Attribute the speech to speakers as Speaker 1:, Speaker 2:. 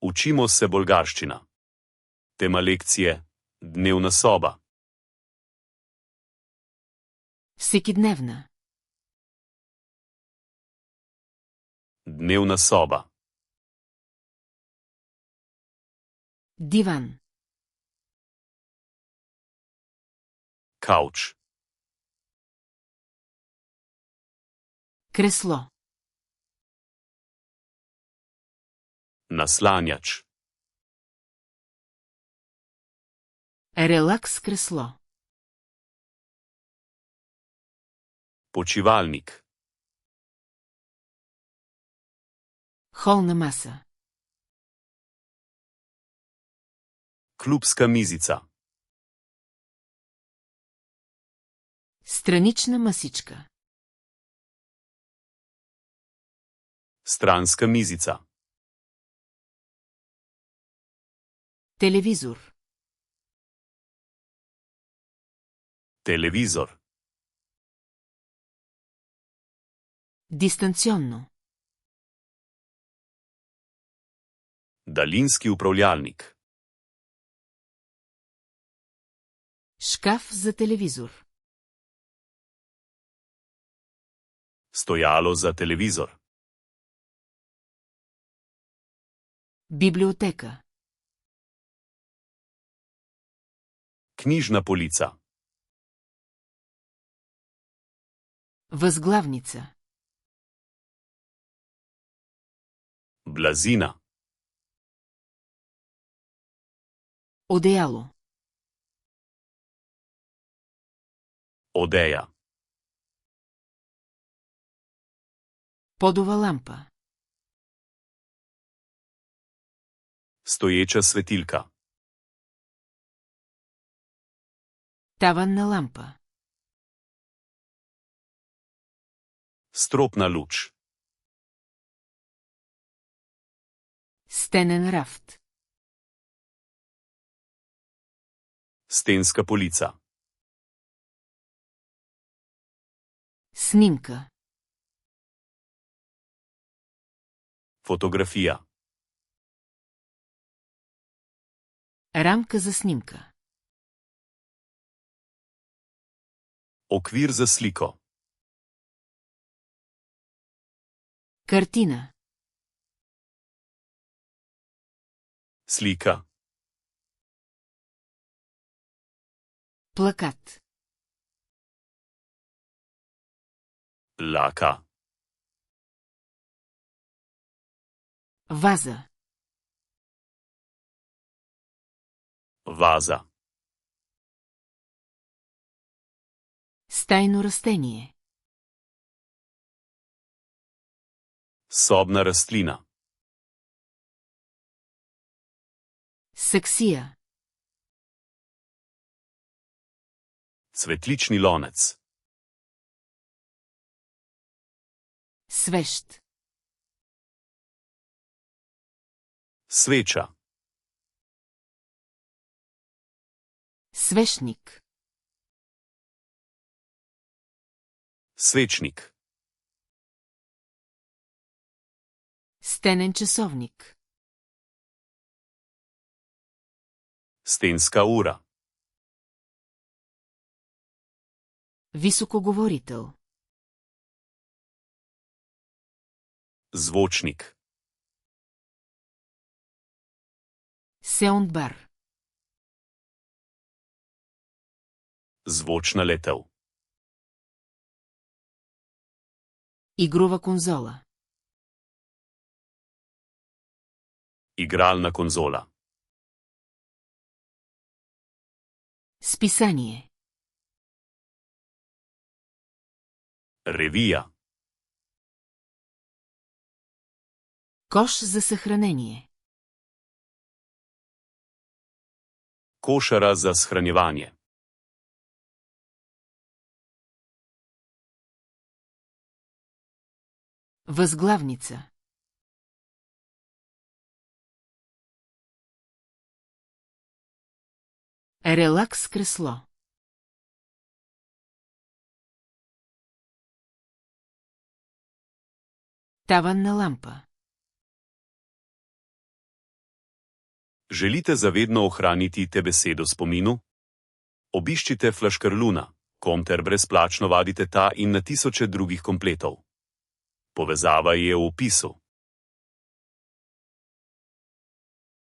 Speaker 1: Učimo se bolgarščina. Tema lekcije: dnevna soba.
Speaker 2: Всекидневна.
Speaker 1: Dnevna soba.
Speaker 2: Диван.
Speaker 1: Кауч.
Speaker 2: Кресло.
Speaker 1: Naslanjač.
Speaker 2: Релакс кресло.
Speaker 1: Počivalnik.
Speaker 2: Холна маса.
Speaker 1: Klubska mizica.
Speaker 2: Странична масичка.
Speaker 1: Stranska mizica.
Speaker 2: Телевизор.
Speaker 1: Televizor.
Speaker 2: Дистанционно.
Speaker 1: Daljinski upravljalnik.
Speaker 2: Шкаф за телевизор.
Speaker 1: Stojalo za televizor.
Speaker 2: Библиотека.
Speaker 1: Knjižna polica.
Speaker 2: Възглавница.
Speaker 1: Blazina.
Speaker 2: Одеяло.
Speaker 1: Odeja.
Speaker 2: Подова лампа.
Speaker 1: Stoječa svetilka.
Speaker 2: Таванна лампа.
Speaker 1: Stropna luč.
Speaker 2: Стенен рафт.
Speaker 1: Stenska polica.
Speaker 2: Снимка.
Speaker 1: Fotografija.
Speaker 2: Рамка за снимка.
Speaker 1: Okvir za sliko.
Speaker 2: Картина.
Speaker 1: Slika.
Speaker 2: Плакат.
Speaker 1: Laka.
Speaker 2: Ваза.
Speaker 1: Vaza.
Speaker 2: Стайно растение.
Speaker 1: Sobna rastlina.
Speaker 2: Саксия.
Speaker 1: Cvetlični lonec.
Speaker 2: Свещ.
Speaker 1: Sveča.
Speaker 2: Свещник.
Speaker 1: Svečnik.
Speaker 2: Стенен часовник.
Speaker 1: Stenska ura.
Speaker 2: Високоговорител.
Speaker 1: Zvočnik.
Speaker 2: Саундбар.
Speaker 1: Zvočna letev.
Speaker 2: Игрова конзола.
Speaker 1: Igralna konzola.
Speaker 2: Списание.
Speaker 1: Revija.
Speaker 2: Кош за съхранение.
Speaker 1: Košara za shranjevanje.
Speaker 2: Възглавница. Релакс кресло. Таванна лампа.
Speaker 1: Želite zavedno ohraniti te besede v spominu? Obiščite Flaškarluna.com ter brezplačno vadite ta in na tisoče drugih kompletov. Povezava je v opisu.